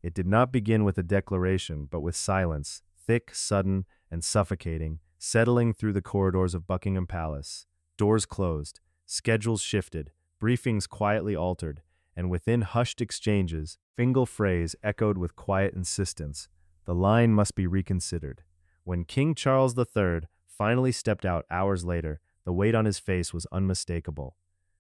It did not begin with a declaration, but with silence, thick, sudden, and suffocating, settling through the corridors of Buckingham Palace. Doors closed, schedules shifted, briefings quietly altered, and within hushed exchanges, single phrase echoed with quiet insistence. The line must be reconsidered. When King Charles III finally stepped out hours later, the weight on his face was unmistakable.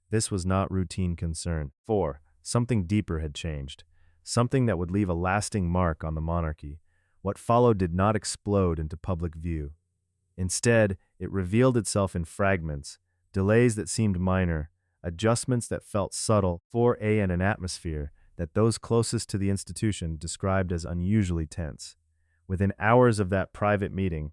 This was not routine concern, for something deeper had changed, something that would leave a lasting mark on the monarchy. What followed did not explode into public view. Instead, it revealed itself in fragments, delays that seemed minor, adjustments that felt subtle, and an atmosphere that those closest to the institution described as unusually tense. Within hours of that private meeting,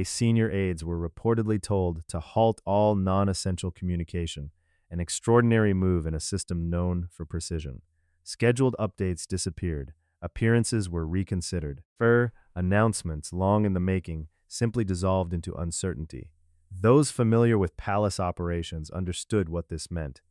senior aides were reportedly told to halt all non-essential communication, an extraordinary move in a system known for precision. Scheduled updates disappeared, appearances were reconsidered. Announcements long in the making simply dissolved into uncertainty. Those familiar with palace operations understood what this meant.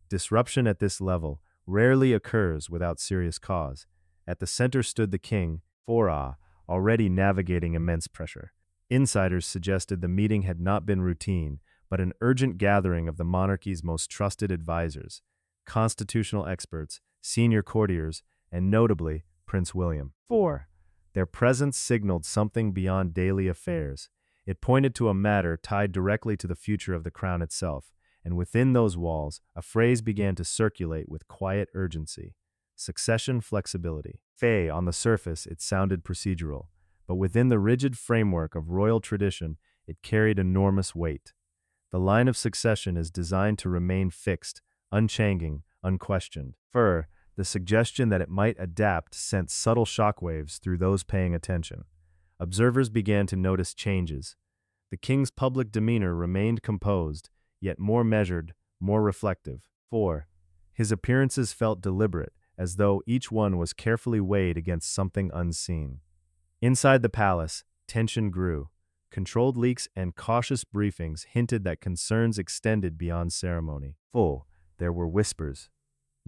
Disruption at this level rarely occurs without serious cause. At the center stood the king, already navigating immense pressure. Insiders suggested the meeting had not been routine, but an urgent gathering of the monarchy's most trusted advisors, constitutional experts, senior courtiers, and notably, Prince William. Their presence signaled something beyond daily affairs. It pointed to a matter tied directly to the future of the crown itself, and within those walls, a phrase began to circulate with quiet urgency: succession flexibility. On the surface, it sounded procedural, but within the rigid framework of royal tradition, it carried enormous weight. The line of succession is designed to remain fixed, unchanging, unquestioned. The suggestion that it might adapt sent subtle shockwaves through those paying attention. Observers began to notice changes. The king's public demeanor remained composed, yet more measured, more reflective. His appearances felt deliberate, as though each one was carefully weighed against something unseen. Inside the palace, tension grew. Controlled leaks and cautious briefings hinted that concerns extended beyond ceremony. There were whispers,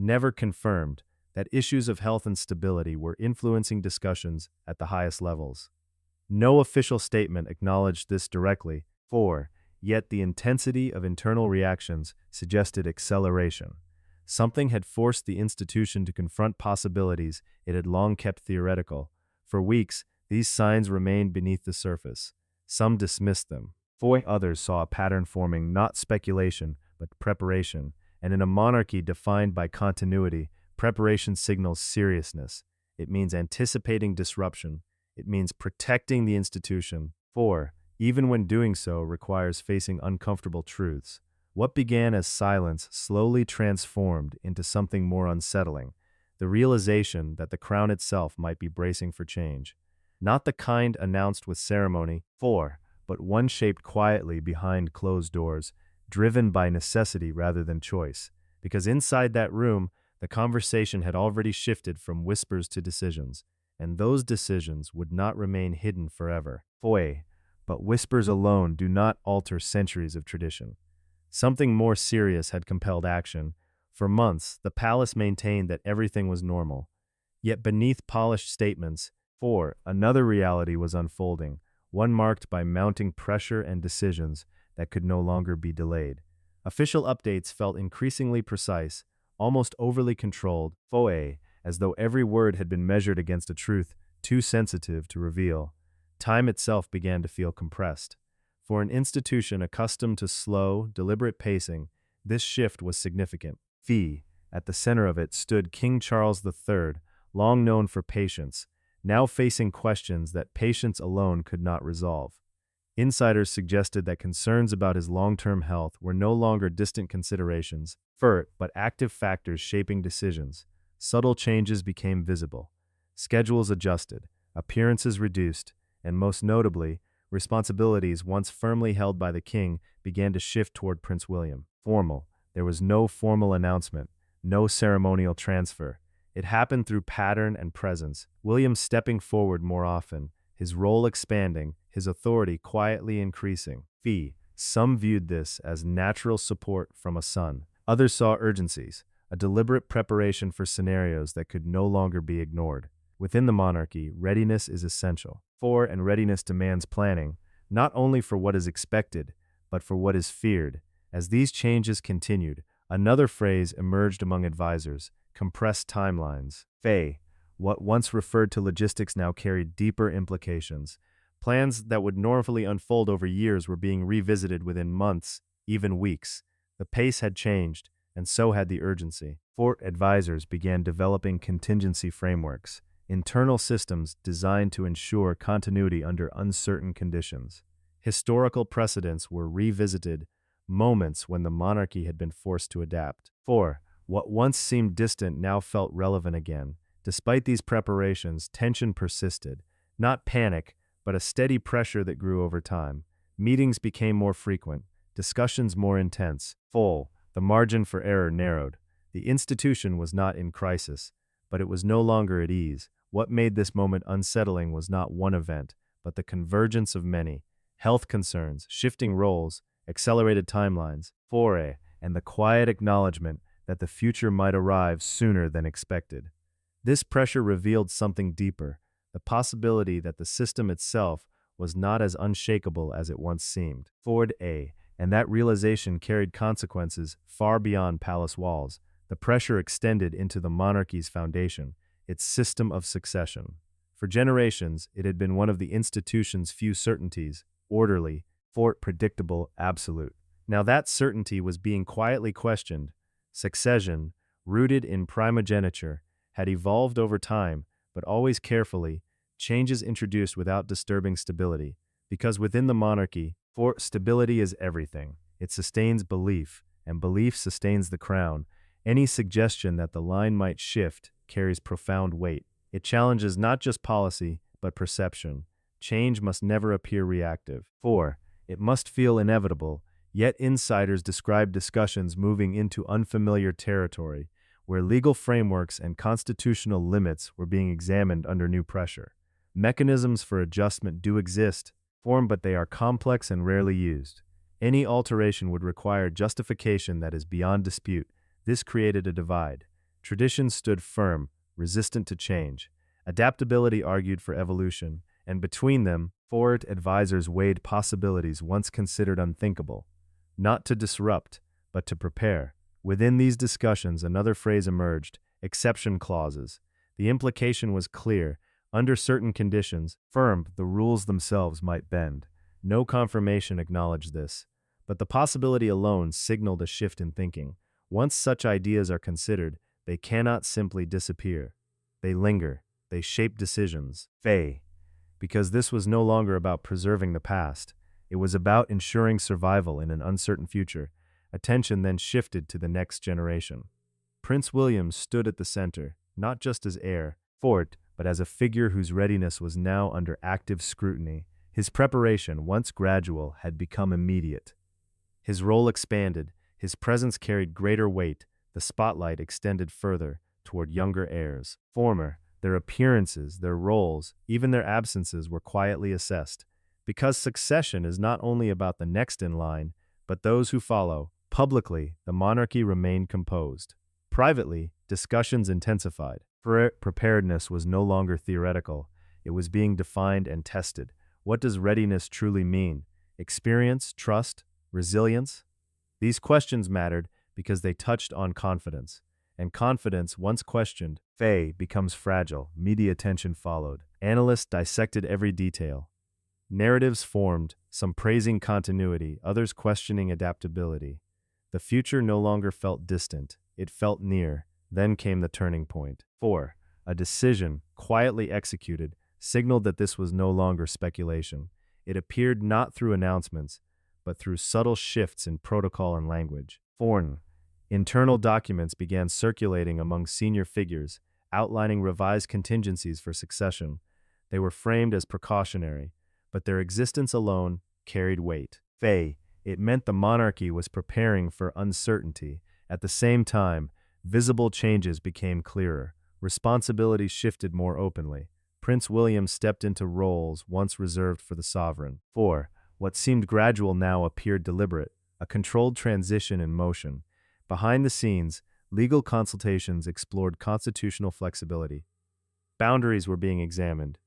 never confirmed, that issues of health and stability were influencing discussions at the highest levels. No official statement acknowledged this directly, yet the intensity of internal reactions suggested acceleration. Something had forced the institution to confront possibilities it had long kept theoretical. For weeks, these signs remained beneath the surface. Some dismissed them. Others saw a pattern forming, not speculation, but preparation. And in a monarchy defined by continuity, preparation signals seriousness. It means anticipating disruption. It means protecting the institution. Even when doing so requires facing uncomfortable truths. What began as silence slowly transformed into something more unsettling, the realization that the crown itself might be bracing for change. Not the kind announced with ceremony, but one shaped quietly behind closed doors, driven by necessity rather than choice, because inside that room, the conversation had already shifted from whispers to decisions, and those decisions would not remain hidden forever. But whispers alone do not alter centuries of tradition. Something more serious had compelled action. For months, the palace maintained that everything was normal. Yet beneath polished statements, another reality was unfolding, one marked by mounting pressure and decisions that could no longer be delayed. Official updates felt increasingly precise, almost overly controlled, as though every word had been measured against a truth too sensitive to reveal. Time itself began to feel compressed. For an institution accustomed to slow, deliberate pacing, this shift was significant. At the center of it stood King Charles III, long known for patience, now facing questions that patience alone could not resolve. Insiders suggested that concerns about his long-term health were no longer distant considerations, but active factors shaping decisions. Subtle changes became visible. Schedules adjusted, appearances reduced, and most notably, responsibilities once firmly held by the king began to shift toward Prince William. There was no formal announcement, no ceremonial transfer. It happened through pattern and presence, William stepping forward more often, his role expanding, his authority quietly increasing. Some viewed this as natural support from a son. Others saw urgencies, a deliberate preparation for scenarios that could no longer be ignored. Within the monarchy, readiness is essential. 4. And readiness demands planning, not only for what is expected, but for what is feared. As these changes continued, another phrase emerged among advisors: compressed timelines. What once referred to logistics now carried deeper implications. Plans that would normally unfold over years were being revisited within months, even weeks. The pace had changed, and so had the urgency. Fort advisors began developing contingency frameworks, internal systems designed to ensure continuity under uncertain conditions. Historical precedents were revisited, moments when the monarchy had been forced to adapt. 4. What once seemed distant now felt relevant again. Despite these preparations, tension persisted. Not panic, but a steady pressure that grew over time. Meetings became more frequent, discussions more intense. The margin for error narrowed. The institution was not in crisis, but it was no longer at ease. What made this moment unsettling was not one event, but the convergence of many: health concerns, shifting roles, accelerated timelines. 4. And the quiet acknowledgement that the future might arrive sooner than expected. This pressure revealed something deeper: the possibility that the system itself was not as unshakable as it once seemed. And that realization carried consequences far beyond palace walls. The pressure extended into the monarchy's foundation, its system of succession. For generations, it had been one of the institution's few certainties: orderly, predictable, absolute. Now that certainty was being quietly questioned. Succession, rooted in primogeniture, had evolved over time, but always carefully, changes introduced without disturbing stability. Because within the monarchy, stability is everything. It sustains belief, and belief sustains the crown. Any suggestion that the line might shift carries profound weight. It challenges not just policy, but perception. Change must never appear reactive. It must feel inevitable, yet insiders describe discussions moving into unfamiliar territory, where legal frameworks and constitutional limits were being examined under new pressure. Mechanisms for adjustment do exist, but they are complex and rarely used. Any alteration would require justification that is beyond dispute. This created a divide. Tradition stood firm, resistant to change. Adaptability argued for evolution, and between them, advisors weighed possibilities once considered unthinkable. Not to disrupt, but to prepare. Within these discussions, another phrase emerged: exception clauses. The implication was clear: under certain conditions, the rules themselves might bend. No confirmation acknowledged this, but the possibility alone signaled a shift in thinking. Once such ideas are considered, they cannot simply disappear. They linger, they shape decisions. Because this was no longer about preserving the past, it was about ensuring survival in an uncertain future. Attention then shifted to the next generation. Prince William stood at the center, not just as heir, but as a figure whose readiness was now under active scrutiny. His preparation, once gradual, had become immediate. His role expanded, his presence carried greater weight, the spotlight extended further toward younger heirs. Their appearances, their roles, even their absences were quietly assessed. Because succession is not only about the next in line, but those who follow. Publicly, the monarchy remained composed. Privately, discussions intensified. Preparedness was no longer theoretical. It was being defined and tested. What does readiness truly mean? Experience, trust, resilience? These questions mattered because they touched on confidence. And confidence, once questioned, becomes fragile. Media attention followed. Analysts dissected every detail. Narratives formed, some praising continuity, others questioning adaptability. The future no longer felt distant, it felt near. Then came the turning point. A decision, quietly executed, signaled that this was no longer speculation. It appeared not through announcements, but through subtle shifts in protocol and language. Internal documents began circulating among senior figures, outlining revised contingencies for succession. They were framed as precautionary, but their existence alone carried weight. It meant the monarchy was preparing for uncertainty. At the same time, visible changes became clearer. Responsibilities shifted more openly. Prince William stepped into roles once reserved for the sovereign. What seemed gradual now appeared deliberate, a controlled transition in motion. Behind the scenes, legal consultations explored constitutional flexibility. Boundaries were being examined.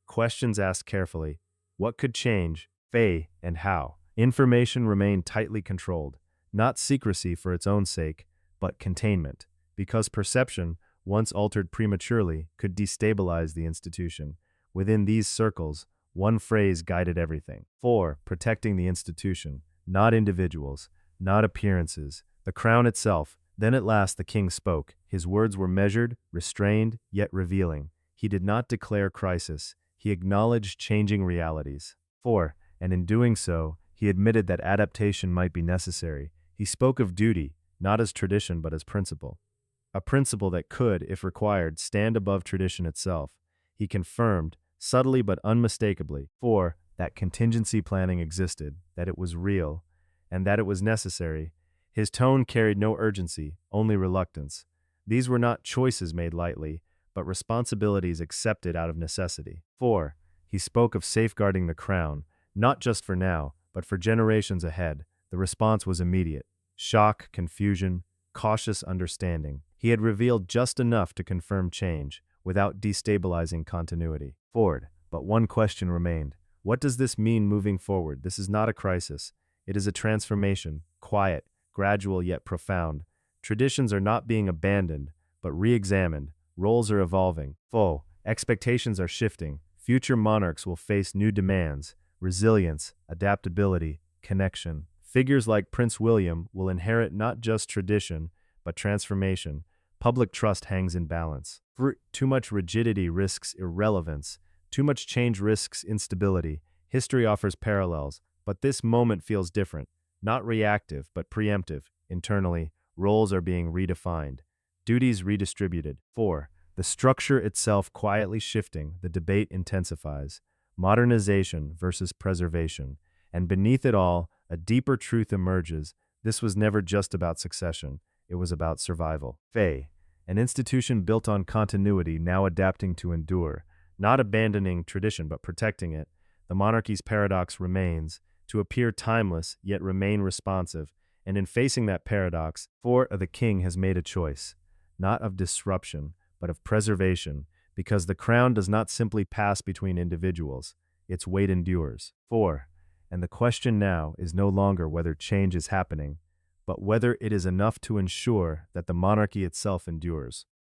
Questions asked carefully. What could change? Faye, and how? Information remained tightly controlled. Not secrecy for its own sake, but containment. Because perception, once altered prematurely, could destabilize the institution. Within these circles, one phrase guided everything. 4. Protecting the institution, not individuals, not appearances, the crown itself. Then at last the king spoke. His words were measured, restrained, yet revealing. He did not declare crisis. He acknowledged changing realities. 4. And in doing so, he admitted that adaptation might be necessary. He spoke of duty, not as tradition but as principle. A principle that could, if required, stand above tradition itself. He confirmed, subtly but unmistakably, 4. That contingency planning existed, that it was real, and that it was necessary. His tone carried no urgency, only reluctance. These were not choices made lightly, but responsibilities accepted out of necessity. 4. He spoke of safeguarding the crown, not just for now, but for generations ahead. The response was immediate. Shock, confusion, cautious understanding. He had revealed just enough to confirm change, without destabilizing continuity. 4. But one question remained. What does this mean moving forward? This is not a crisis. It is a transformation, quiet, gradual yet profound. Traditions are not being abandoned, but re-examined. Roles are evolving. Expectations are shifting. Future monarchs will face new demands, resilience, adaptability, connection. Figures like Prince William will inherit not just tradition, but transformation. Public trust hangs in balance. Too much rigidity risks irrelevance. Too much change risks instability. History offers parallels, but this moment feels different. Not reactive, but preemptive. Internally, roles are being redefined. Duties redistributed. 4. The structure itself quietly shifting, the debate intensifies. Modernization versus preservation. And beneath it all, a deeper truth emerges. This was never just about succession. It was about survival. Faye, an institution built on continuity, now adapting to endure. Not abandoning tradition, but protecting it. The monarchy's paradox remains, to appear timeless, yet remain responsive. And in facing that paradox, the king has made a choice. Not of disruption, but of preservation, because the crown does not simply pass between individuals, its weight endures. 4. And the question now is no longer whether change is happening, but whether it is enough to ensure that the monarchy itself endures.